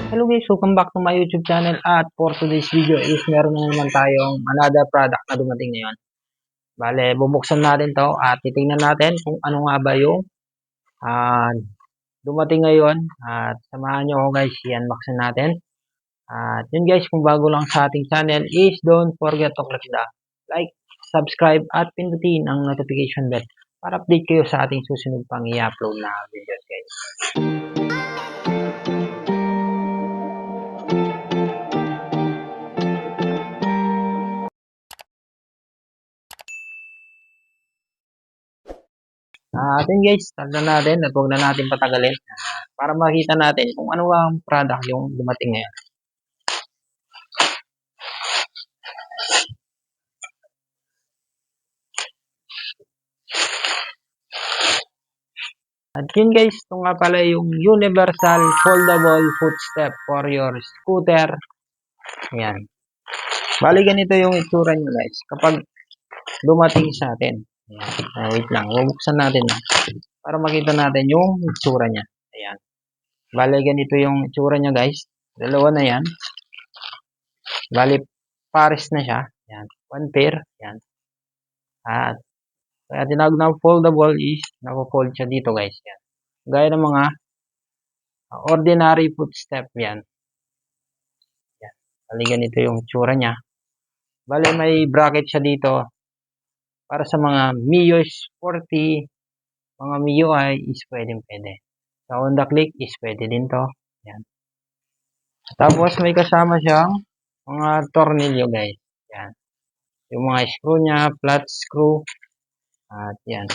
Hello guys, welcome back to my YouTube channel at for today's video is meron na naman tayong another product na dumating ngayon. Bale, bubuksan natin to at titingnan natin kung ano nga ba yung ah, dumating ngayon at samahan nyo ako guys, i-unboxin natin. At yun guys, kung bago lang sa ating channel is don't forget to click the like, subscribe at pindutin ang notification bell para update kayo sa ating susunod pang i-upload na videos guys. Atin guys, tanda natin at huwag na natin patagalin para makita natin kung ano ang product yung dumating ngayon. At yun guys, ito nga pala yung Universal Foldable Footstep for your scooter. Ayan. Bali ganito yung itsura nyo guys kapag dumating sa atin. Ayan. Wait lang, bubuksan natin para makita natin yung itsura niya. Ayan. Bali ganito yung itsura niya guys. Dalawa na yan. Bali pares na siya. Ayan. One pair. Ayan. At kaya tinawag na foldable is nako-fold siya dito guys. Yan. Gaya ng mga ordinary footstep yan. Yan. Bali ganito yung tsura niya. Bali may bracket siya dito para sa mga Mio Sporty, mga Mio ay is pwede. Sa Honda Click is pwede din to. Yan. Tapos may kasama siyang mga tornilyo guys. Yan. Yung mga screw niya, flat screw. At yan.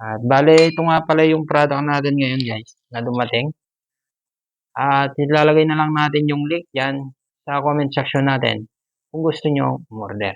At bale, ito nga pala yung product natin ngayon guys na dumating. At ilalagay na lang natin yung link yan sa comment section natin kung gusto nyo umorder.